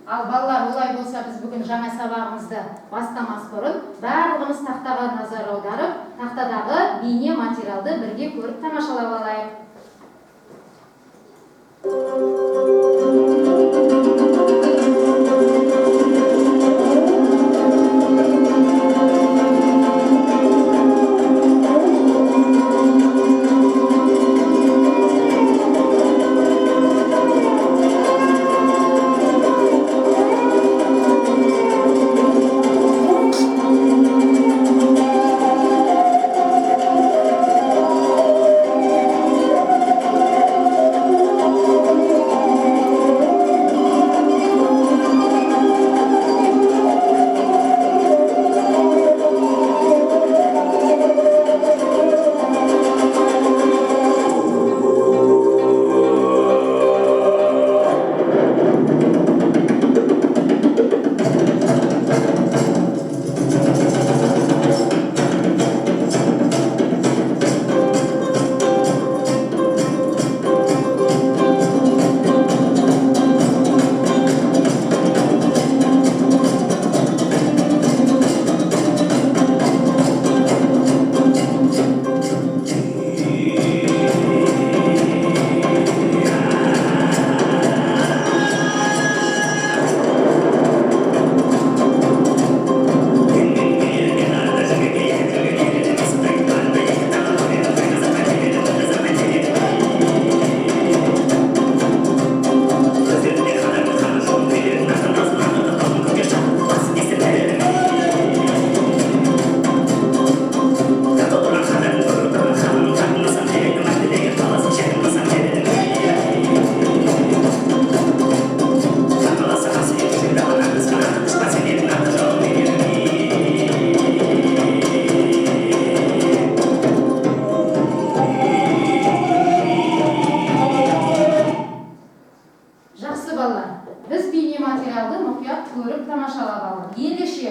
Ал балалар, олай болса біз бүгін жаңа сабағымызды бастамас бұрын барлығымыз тақтаға назар аударып, тақтадағы бейне материалды бірге көріп тамашалап алайық.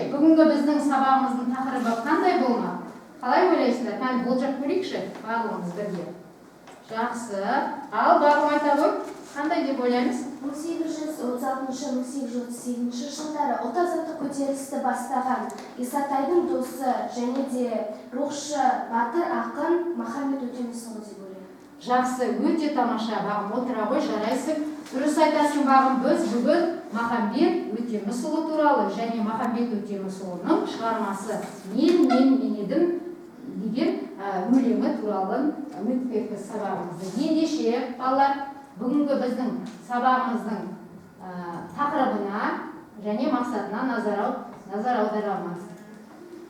Бүгінгі біздің сабағымыздың тақырыбы қандай болмақ? Қалай ойлайсыздар? Кәне болжап көрейікші, барлығымыз бірге. Жақсы. Ал бағым айта ғой, қандай деп ойлаймыз? 1836-1838 жылдары ұлт-азаттық көтерілісті бастаған Исатайдың досы және де рухшы батыр ақын Махамбет Өтемісұлы деп ойлаймын. Жақсы, өте тамаша бағым, отыра ғой, жарайсың. Дұрыс айтасың бағым, біз бүгін Махамбет Өтемісұлы туралы және Махамбет Өтемісұлының шығармасы мен едім деген өлеңі туралы өтпекпіз сабағымызды. Ендеше балалар, бүгінгі біздің сабағымыздың тақырыбына және мақсатына назар аударамыз.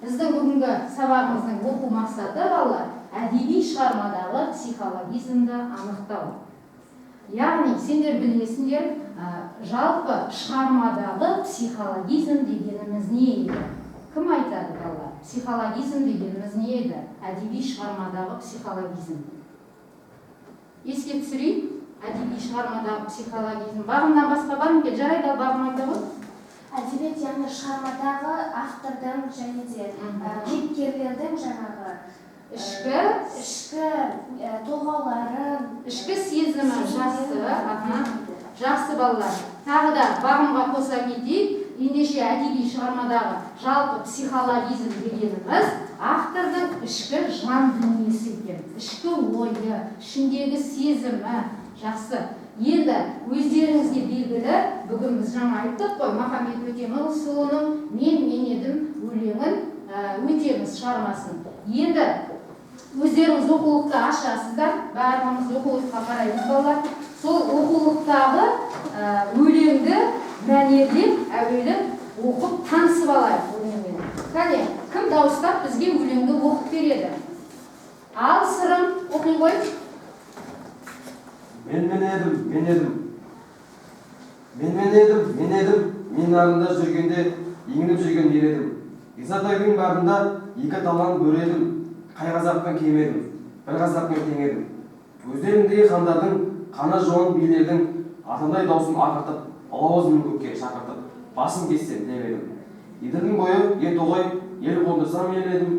Біздің бүгінгі сабағымыздың оқу мақсаты балалар әдеби шығармадағы психологизмді анықтау. Яғни сендер білесіңдер, жалпы шығармадағы психологизм дегеніміз не еді? Кім айтады балалар? Психологизм дегеніміз не еді? Әдеби шығармадағы психологизм. Еске түсірейін, әдеби шығармадағы психологизм. Бағымнан басқа бар ма? Жарайды, ал бағым айта ғой. Әдебиет яғни шығармадағы автордың және де кейіпкерлердің жаңағы ішкі толғаулары, ішкі сезімі. Жақсы балалар. Тағы да бағымға қоса кетейік. Ендеше әдеби шығармадағы жалпы психологизм дегеніміз автордың ішкі жан дүниесі екен. Ішкі ойы, ішіндегі сезімі. Жақсы. Енді өздеріңізге белгілі, бүгін біз жаңа айттық қой, Махамбет Өтемісұлының мен едім өлеңін өтеміз шығармасын. Енді өздеріңіз оқулықты ашасыздар, бәріміз оқулыққа қараймыз балалар. Сол оқулықтағы өлеңді мәнерлеп әуелі оқып танысып алайық өлеңмен. Кәне, кім дауыстап бізге өлеңді оқып береді? Ал сырым, оқи ғой. Мен арында жүргенде еңініп жүрген ер едім. Исатайдың барында екі талан бөр едім. Қай қазақпен кемедім, бір қазақпен тең едім. Өздеріндегі хандардың, қаны жуан билердің атандай даусын ағартып, алауызын көкке шақыртып, басын кессем деп едім. Еділдің бойы ертоғай ел қондырсам ел едім.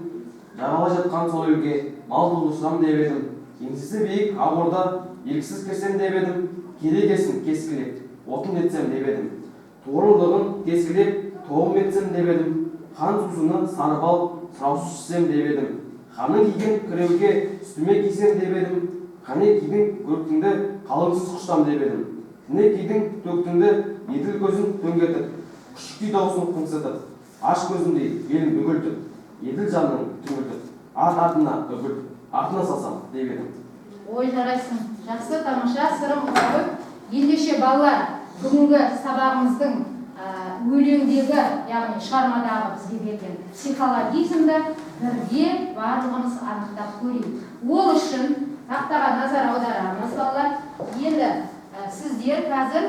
Жағалай жатқан сол елге мал туғызсам деп едім. Еңсесі биік ақ орда еріксіз кірсем деп едім. Керек есін кескілеп, отын етсем деп едім. Тоғрылығын кескілеп, тоғым етсем деп едім. Хан сусыны сарып алып, сұраусыз ішсем деп едім. Ханның киген кіреуге үстіме кисем деп едім. Қане кидің көріктіңді қалыңсыз құштам деп едім. Тіне кидің төктіңді еділ көзін төңгетіп, күшіктей даусын қыңсытып, аш көзіндей белін бүгілтіп, еділ жанын түңілтіп, ат артына үгілтіп, артына салсам деп едім. Ой, жарайсың. Жақсы, тамаша, сырым ұғып. Ендеше балалар, бүгінгі сабағымыздың өлеңдегі, яғни шығармадағы бізге берген психологизмді бірге барлығымыз анықтап көрейік. Ол үшін тақтаға назар аударамыз, балалар. Енді сіздер қазір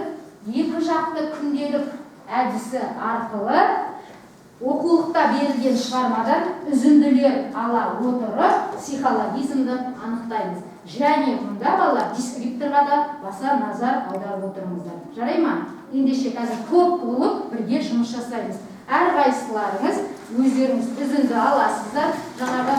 екі жақты күнделік әдісі арқылы оқулықта берілген шығармадан үзінділер ала отырып психологизмді анықтаймыз. Және мұнда балалар дескрипторға да баса назар аударып отырыңыздар. Жарай ма? Ендеше қазір топ болып бірге жұмыс жасаймыз. Әрқайсыларыңыз өздеріңіз үзінді аласыздар. Жаңағы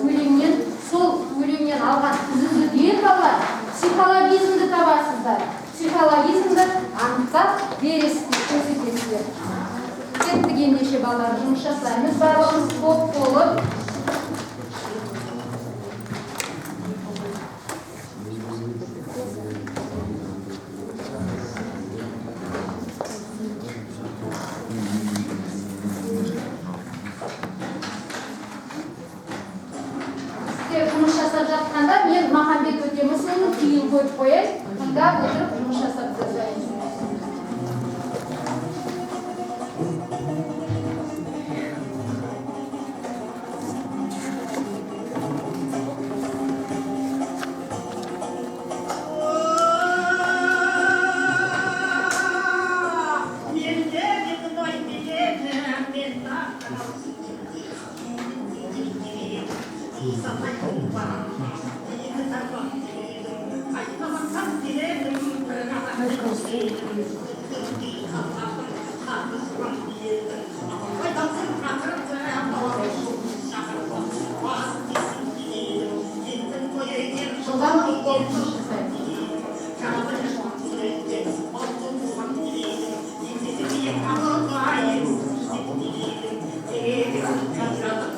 өлеңнен, сол өлеңнен алған үзіндіден балалар психологизмді табасыздар. Психологизмді анықтап бересіздер, көрсетесіздер. Кеттік, ендеше балалар жұмыс жасаймыз. Барлығымыз топ болып. Жұмыс жасап жатқанда мен Махамбет Өтемісұлының күйін қойып қояйын, тыңдап отырып жұмыс жасап жасаймыз.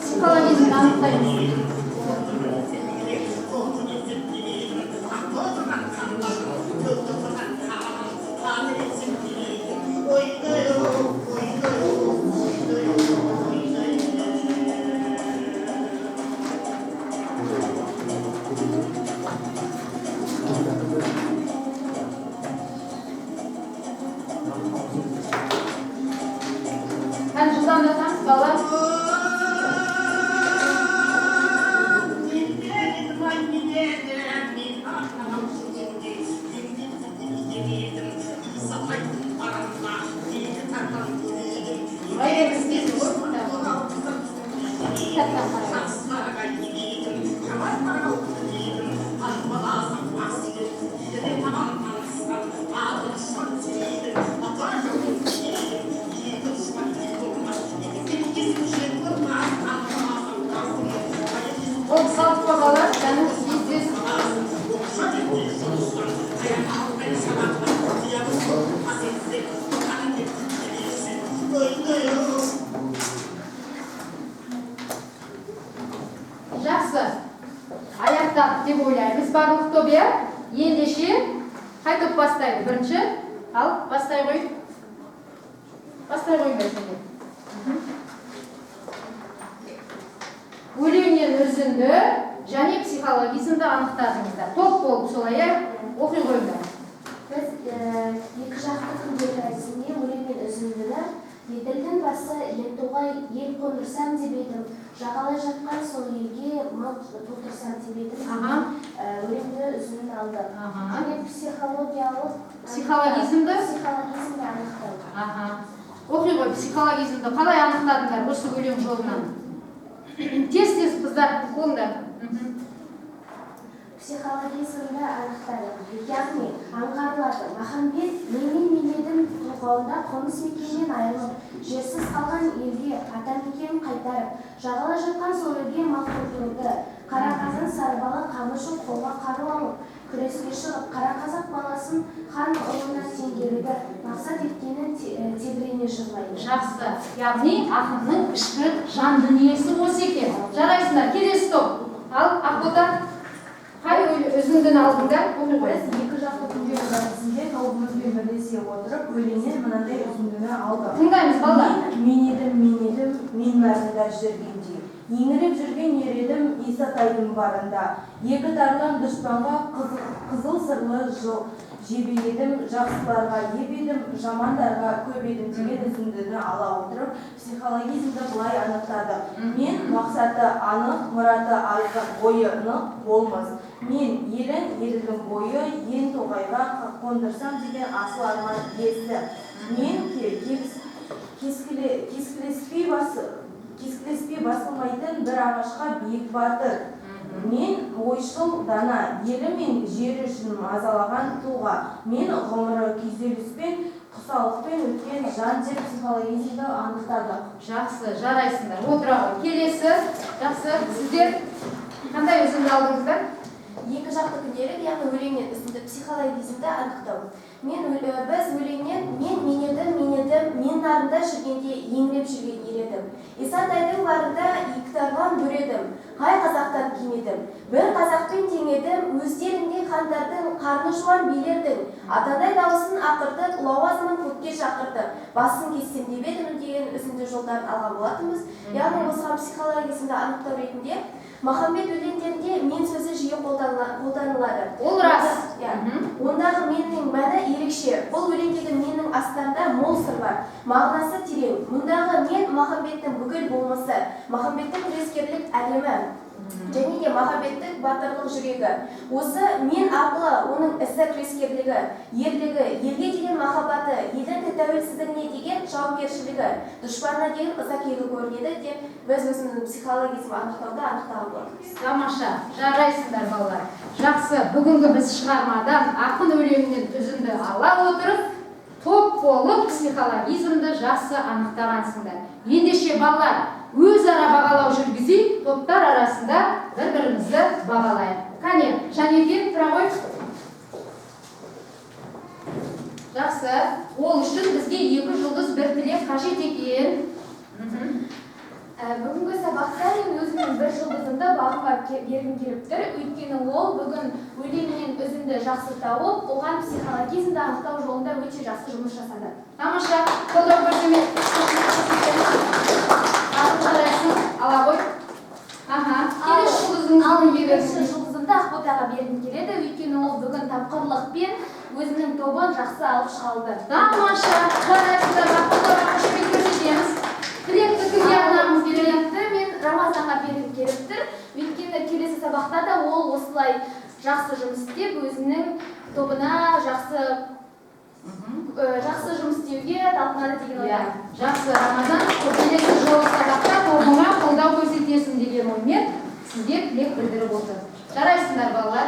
Психологизмді анықтаймыз. Жылдамдасаңыз балалар. Salt babalar, ben siz жақсы. Аяқтадық деп ойлаймыз. Барлық топ, ендеше қайтып бастайды. Бірінші, ал бастай қой. Бастай қойыңдар. Өлеңнен үзінді және психологизмді анықтадыңыздар. Топ болып солай оқи қойыңдар. Біз екі жақты күндегі әдісінде өлеңнен үзіндіні еділдің басы еттоғай ел қондырсам деп едім, жағалай жатқан сол елге мал толтырсам деп едім. Өлеңді үзінін алды. Және психологизмді анықтады. Оқи ғой, психологизмді қалай анықтадыңдар осы өлең жолынан? Тез-тез қыздар қолыңдар. Психологизмді анықтады. Яғни аңғарылады. Махамбет менен миледім тұлғауында қоныс мекеннен айырылып, жерсіз қалған елге ата мекенін қайтарып, жағалай жатқан сол елге мал толтыруды. Қара қазан сарбала қамышы қолға қару алып, күреске шығып, қара қазақ баласын хан ұлына теңгеруді мақсат еткенін бетіне жырлайды. Жақсы. Яғни ақынның ішкі жан дүниесі осы екен. Жарайсыңдар. Келесі топ. Ал Ақбота, қай өзіңдін алдыңда? Біз екі жақты күндері барысында тобымызбен бірлесе отырып, өлеңнен мынандай үзіндіні алдық. Тыңдаймыз, балалар. Мен нарында жүргенде. Еңіреп жүрген ер едім Исатайдың барында. Екі тарлан дұшпанға қызыл сырлы жебе едім, жақсыларға еп едім, жамандарға көп едім деген үзіндіні ала отырып, психологизмді былай анықтадық. Мен мақсаты анық, мұраты айқын, бойы нық болмас. Мен елдің бойы, ен тоғайға қондырсам деген асыл арман есі. Мен кескілеспей басылмайтын бір ағашқа биік батыр. Мен ойшыл дана, елі мен жері үшін мазалаған тұлға. Мен ғұмыры күйзеліспен, құсалықпен өткен жан деп психологизмді анықтадық. Жақсы, жарайсыңдар. Отыра ғой. Келесі. Жақсы. Сіздер қандай үзінді алдыңыздар? Екі жақты күндері, яғни өлеңнен үзінді психологизмді анықтау. Біз өлеңнен мен нарында жүргенде еңіреп жүрген ер едім. Исатайдың барында екі тарлан бүр едім, қай қазақтан кимедім. Бір қазақпен тең едім, өздеріңдей хандардың, қарны жуан билердің. Атадай дауысын ақыртып, лауазымын көкке шақырды. Басын кессем деп едім деген үзінді жолдарын алған болатынбыз. Яғни осыған психологизмді анықтау ретінде Махамбет өлеңдерінде мен сөзі жиі қолданылады. Ол рас. Ондағы меннің мәні ерекше. Бұл өлеңдегі меннің астарында мол сыр бар. Мағынасы терең. Мұндағы мен Махамбеттің бүкіл болмысы, Махамбеттің күрескерлік әлемі, және де Махамбеттің батырлық жүрегі. Осы мен ақылы, оның ісі күрескерлігі, ерлігі, елге деген махаббаты, елдің тәуелсіздігіне деген жауапкершілігі, дұшпанына деген ызакерлігі көрінеді деп біз өзіміздің психологизм анықтауда анықтаған боламыз. Тамаша, жарайсыңдар балалар. Жақсы, бүгінгі біз шығармадан ақын өлеңінен үзінді ала отырып, топ болып психологизмді жақсы анықтағансыңдар. Ендеше балалар, өзара бағалау жүргізейік, топтар арасында бір-бірімізді бағалайық. Қане, Жанерген, тұра ғой. Жақсы, ол үшін бізге 2 жұлдыз бір тілек қажет екен. Бүгінгі сабақта өзімнің 1 жұлдызымды бағымға бергім келіп тұр. Өйткені ол бүгін өлеңінен өзімді жақсы тауып, оған психологизмді анықтау жолында өте жақсы жұмыс жасады. Тамаша, қолдау көрсетме. Ала ғой. Келесі жұлдызыңызды Екінші жұлдызымды Ақботаға бергім келеді. Өйткені ол бүгін тапқырлықпен өзінің тобын жақсы алып шығалды. Тамаша, жарайсыздар, Ақботаға қошемет көрсетеміз. Тілекті кімге арнағымыз келеді? Мен Рамазанға бергім келіп тұр. Өйткені келесі сабақта да ол осылай жақсы жұмыс істеп, өзінің тобына жақсы жұмыс істеуге талпынады деген ойдамын. Жақсы, Рамазан, келесі жолы сабақта тобыңа қолдау көрсетесің деген оймен сізге тілек білдіріп отыр. Жарайсыңдар балалар.